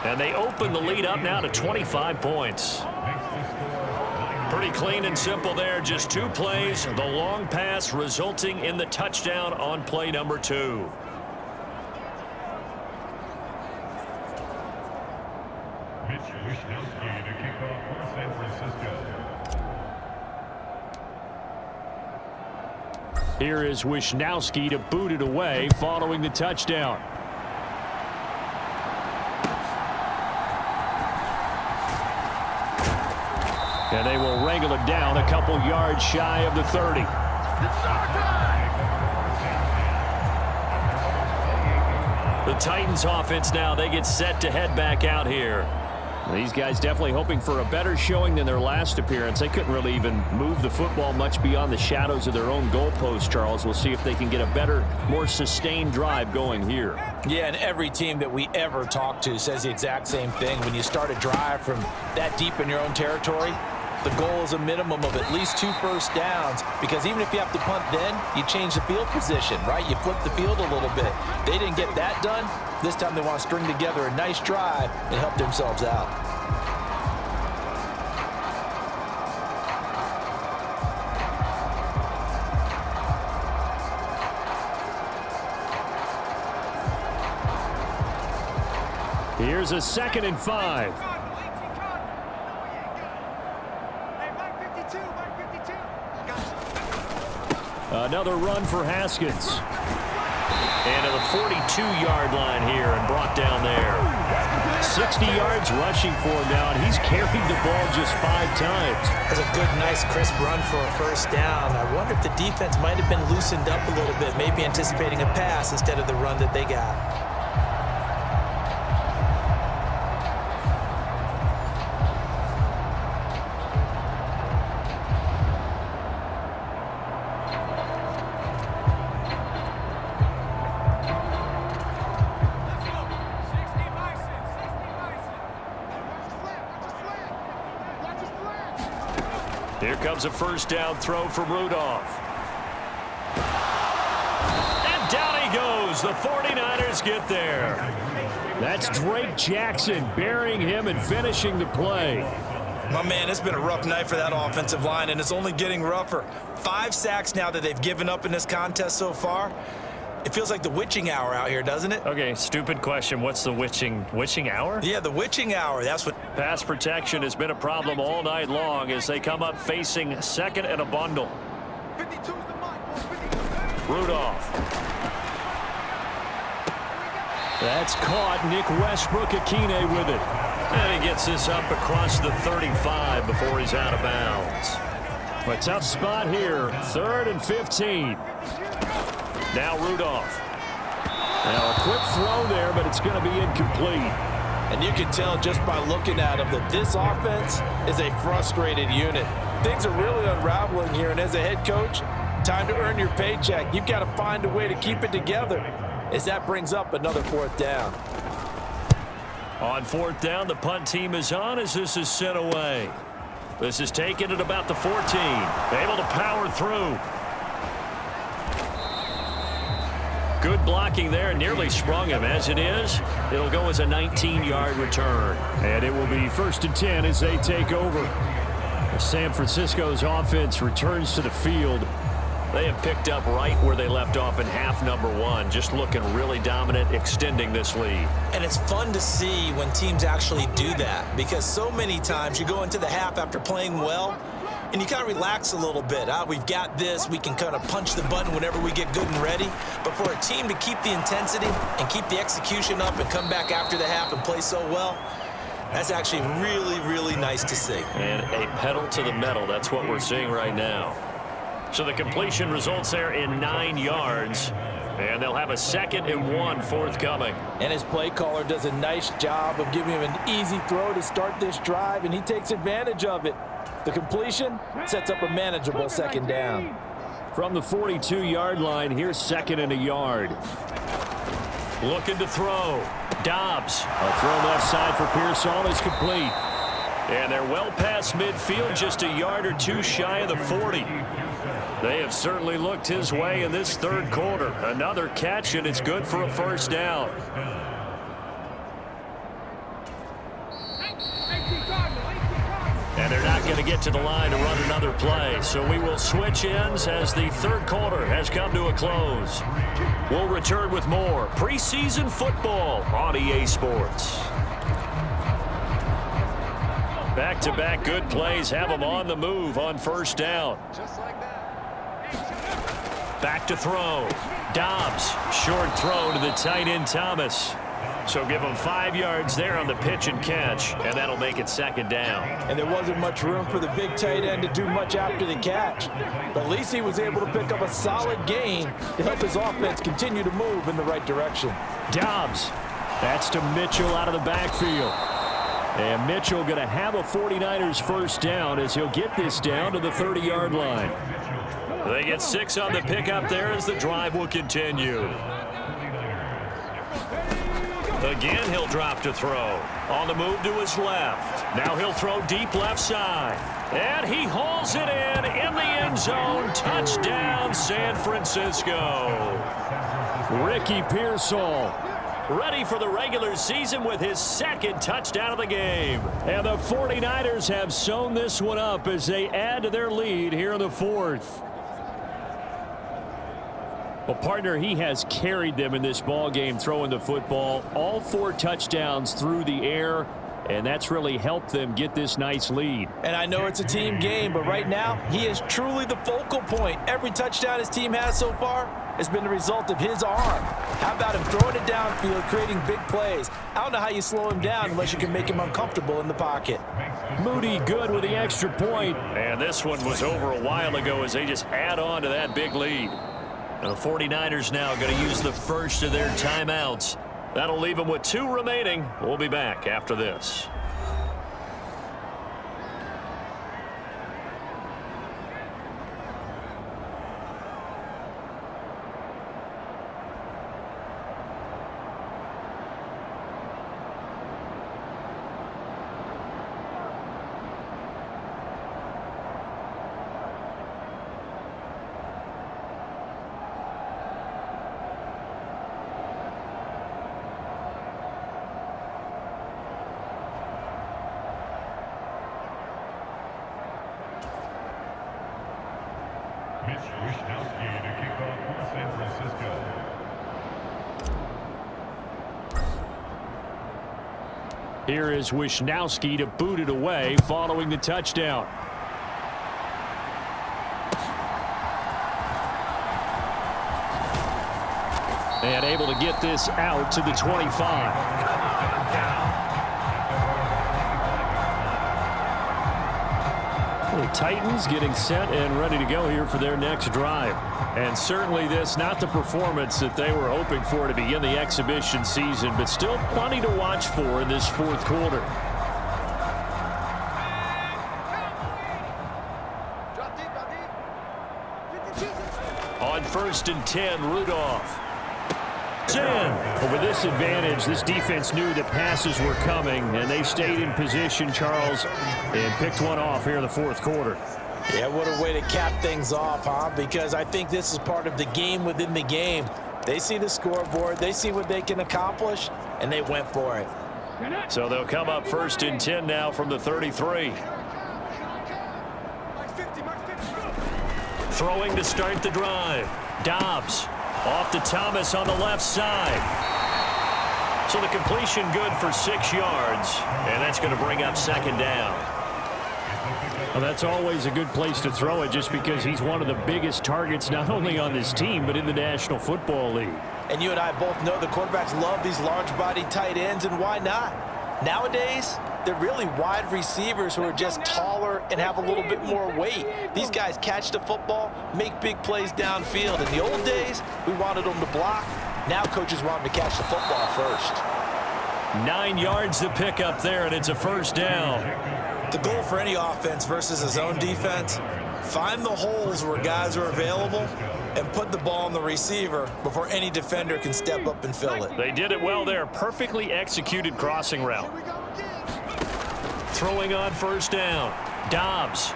And they open the lead up now to 25 points. Pretty clean and simple there. Just 2 plays. The long pass resulting in the touchdown on play number 2. Here is Wishnowski to boot it away following the touchdown. And they will wrangle it down a couple yards shy of the 30. The Titans offense now, they get set to head back out here. These guys definitely hoping for a better showing than their last appearance. They couldn't really even move the football much beyond the shadows of their own goalpost, Charles. We'll see if they can get a better, more sustained drive going here. Yeah, and every team that we ever talk to says the exact same thing. When you start a drive from that deep in your own territory, the goal is a minimum of at least 2 first downs, because even if you have to punt then, you change the field position, right? You flip the field a little bit. They didn't get that done. This time they want to string together a nice drive and help themselves out. Here's a 2nd and 5. Another run for Haskins. And to the 42-yard line here and brought down there. 60 yards rushing for him now, and he's carried the ball just 5 times. That's a good, nice, crisp run for a first down. I wonder if the defense might have been loosened up a little bit, maybe anticipating a pass instead of the run that they got. Here comes a first down throw from Rudolph. And down he goes. The 49ers get there. That's Drake Jackson burying him and finishing the play. My man, it's been a rough night for that offensive line, and it's only getting rougher. 5 sacks now that they've given up in this contest so far. It feels like the witching hour out here, doesn't it? Okay, stupid question. What's the witching hour? Yeah, the witching hour. That's what. Pass protection has been a problem all night long as they come up facing 2nd and a bundle. Rudolph. That's caught. Nick Westbrook-Akine with it. And he gets this up across the 35 before he's out of bounds. A tough spot here. 3rd and 15. Now Rudolph. Now a quick throw there, but it's going to be incomplete. And you can tell just by looking at him that this offense is a frustrated unit. Things are really unraveling here, and as a head coach, time to earn your paycheck. You've got to find a way to keep it together as that brings up another 4th down. On 4th down, the punt team is on as this is sent away. This is taken at about the 14. Able to power through. Good blocking there, nearly sprung him. As it is, it'll go as a 19-yard return. And it will be 1st and 10 as they take over. San Francisco's offense returns to the field. They have picked up right where they left off in half number 1, just looking really dominant, extending this lead. And it's fun to see when teams actually do that, because so many times you go into the half after playing well, and you kind of relax a little bit. We've got this. We can kind of punch the button whenever we get good and ready. But for a team to keep the intensity and keep the execution up and come back after the half and play so well, that's actually really, really nice to see. And a pedal to the metal. That's what we're seeing right now. So the completion results there in 9 yards. And they'll have a 2nd and 1 forthcoming. And his play caller does a nice job of giving him an easy throw to start this drive, and he takes advantage of it. The completion sets up a manageable 2nd down. From the 42-yard line, here's 2nd and a yard. Looking to throw. Dobbs. A throw left side for Pearsall is complete. And they're well past midfield, just a yard or 2 shy of the 40. They have certainly looked his way in this 3rd quarter. Another catch, and it's good for a 1st down. And they're not going to get to the line to run another play. So we will switch ends as the third quarter has come to a close. We'll return with more preseason football on EA Sports. Back-to-back good plays have them on the move on first down. Back to throw. Dobbs, short throw to the tight end Thomas. So give him 5 yards there on the pitch and catch, and that'll make it second down. And there wasn't much room for the big tight end to do much after the catch. But at least he was able to pick up a solid gain to help his offense continue to move in the right direction. Dobbs. That's to Mitchell out of the backfield. And Mitchell going to have a 49ers first down as he'll get this down to the 30-yard line. They get 6 on the pickup there as the drive will continue. Again, he'll drop to throw. On the move to his left. Now he'll throw deep left side. And he hauls it in the end zone. Touchdown, San Francisco. Ricky Pearsall ready for the regular season with his second touchdown of the game. And the 49ers have sewn this one up as they add to their lead here in the fourth. Well, partner, he has carried them in this ball game throwing the football. All 4 touchdowns through the air, and that's really helped them get this nice lead. And I know it's a team game, but right now, he is truly the focal point. Every touchdown his team has so far has been the result of his arm. How about him throwing it downfield, creating big plays? I don't know how you slow him down unless you can make him uncomfortable in the pocket. Moody good with the extra point. And this one was over a while ago as they just add on to that big lead. And the 49ers now going to use the first of their timeouts. That'll leave them with 2 remaining. We'll be back after this. Here is Wishnowski to boot it away following the touchdown. And able to get this out to the 25. The Titans getting set and ready to go here for their next drive. And certainly this not the performance that they were hoping for to begin the exhibition season, but still plenty to watch for in this fourth quarter. On 1st and 10, Rudolph. But with this advantage, this defense knew that passes were coming, and they stayed in position, Charles, and picked one off here in the fourth quarter. Yeah, what a way to cap things off, huh? Because I think this is part of the game within the game. They see the scoreboard, they see what they can accomplish, and they went for it. So they'll come up 1st and 10 now from the 33. Throwing to start the drive. Dobbs. Off to Thomas on the left side. So the completion good for 6 yards. And that's going to bring up second down. Well, that's always a good place to throw it just because he's one of the biggest targets not only on this team but in the National Football League. And you and I both know the quarterbacks love these large-bodied tight ends, and why not? Nowadays, they're really wide receivers who are just taller and have a little bit more weight. These guys catch the football, make big plays downfield. In the old days, we wanted them to block. Now coaches want them to catch the football first. 9 yards to pick up there, and it's a first down. The goal for any offense versus a zone defense, find the holes where guys are available and put the ball on the receiver before any defender can step up and fill it. They did it well there. Perfectly executed crossing route. Throwing on first down. Dobbs.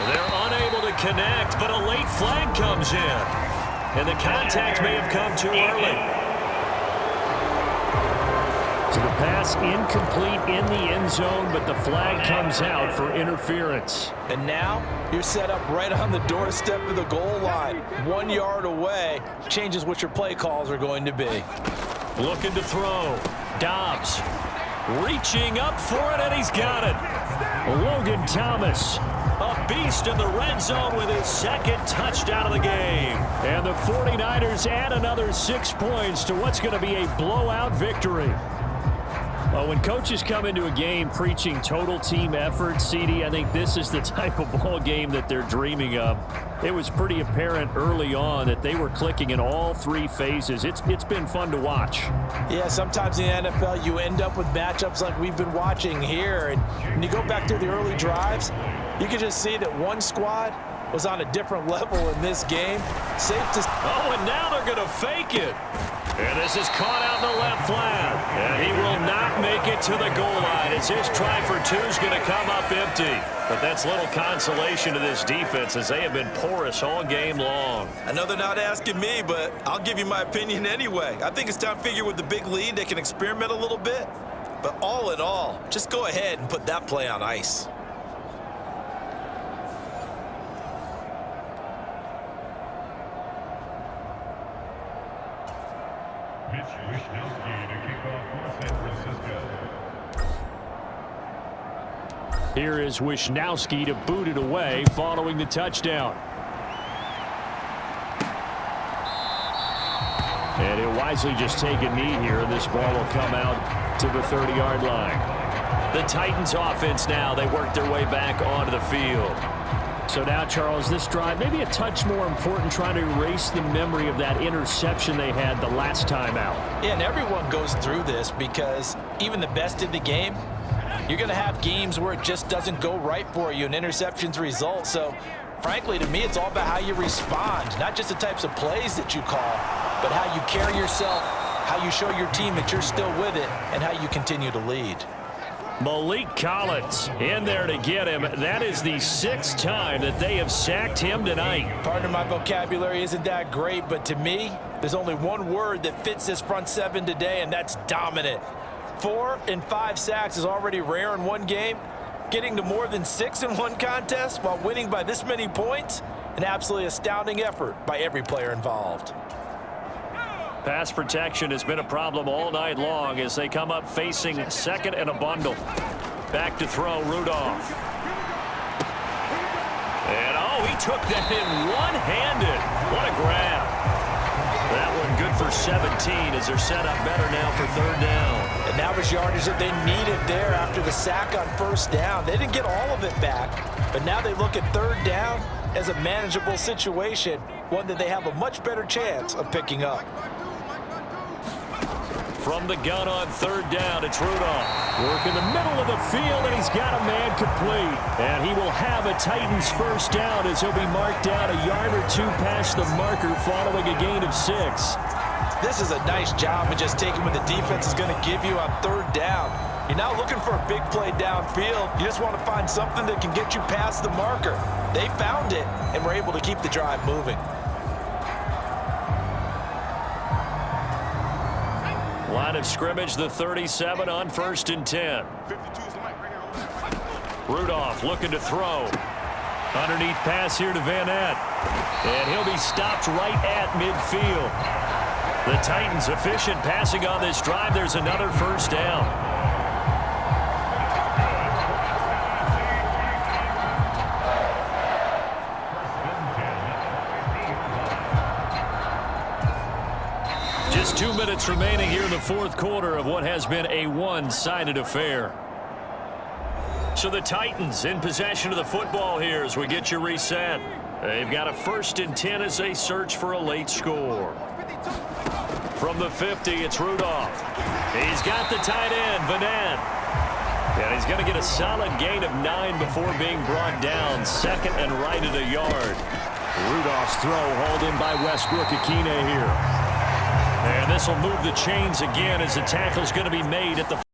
They're unable to connect, but a late flag comes in. And the contact may have come too early. So the pass incomplete in the end zone, but the flag comes out for interference. And now you're set up right on the doorstep of the goal line. 1 yard away changes what your play calls are going to be. Looking to throw. Dobbs reaching up for it, and he's got it. Logan Thomas, a beast in the red zone with his second touchdown of the game. And the 49ers add another 6 points to what's going to be a blowout victory. Well, when coaches come into a game preaching total team effort, CD, I think this is the type of ball game that they're dreaming of. It was pretty apparent early on that they were clicking in all three phases. It's been fun to watch. Yeah, sometimes in the NFL you end up with matchups like we've been watching here. And when you go back to the early drives, you can just see that one squad was on a different level in this game. Safe to... Oh, and now they're going to fake it. And this is caught out in the left flat. And he will not make it to the goal line as his try for two is going to come up empty. But that's little consolation to this defense as they have been porous all game long. I know they're not asking me, but I'll give you my opinion anyway. I think it's time to figure with the big lead they can experiment a little bit. But all in all, just go ahead and put that play on ice. Here is Wishnowski to boot it away following the touchdown. And he'll wisely just take a knee here, and this ball will come out to the 30-yard line. The Titans offense now, they work their way back onto the field. So now, Charles, this drive maybe a touch more important, trying to erase the memory of that interception they had the last time out. Yeah, and everyone goes through this because even the best in the game, you're going to have games where it just doesn't go right for you, and interceptions result. So, frankly, to me, it's all about how you respond, not just the types of plays that you call, but how you carry yourself, how you show your team that you're still with it, and how you continue to lead. Malik Collins in there to get him. That is the 6th time that they have sacked him tonight. Pardon my vocabulary isn't that great, but to me, there's only one word that fits this front seven today, and that's dominant. 4 and 5 sacks is already rare in one game. Getting to more than 6 in one contest while winning by this many points, an absolutely astounding effort by every player involved. Pass protection has been a problem all night long as they come up facing second and a bundle. Back to throw, Rudolph. And, oh, he took that in one-handed. What a grab. That one good for 17 as they're set up better now for third down. And that was yardage that they needed there after the sack on first down. They didn't get all of it back, but now they look at third down as a manageable situation, one that they have a much better chance of picking up. From the gun on third down, it's Rudolph. Work in the middle of the field, and he's got a man complete. And he will have a Titans first down as he'll be marked down a yard or two past the marker following a gain of 6. This is a nice job of just taking what the defense is going to give you on third down. You're not looking for a big play downfield. You just want to find something that can get you past the marker. They found it and were able to keep the drive moving. Line of scrimmage, the 37 on 1st and 10. Rudolph looking to throw. Underneath pass here to Van Ness. And he'll be stopped right at midfield. The Titans efficient passing on this drive. There's another first down. Just 2 minutes remaining here in the fourth quarter of what has been a one-sided affair. So the Titans in possession of the football here as we get you reset. They've got a 1st and 10 as they search for a late score. From the 50, it's Rudolph. He's got the tight end, Van Ness. And he's going to get a solid gain of 9 before being brought down. Second and right at a yard. Rudolph's throw hauled in by Westbrook-Ikhine here. And this will move the chains again as the tackle's going to be made at the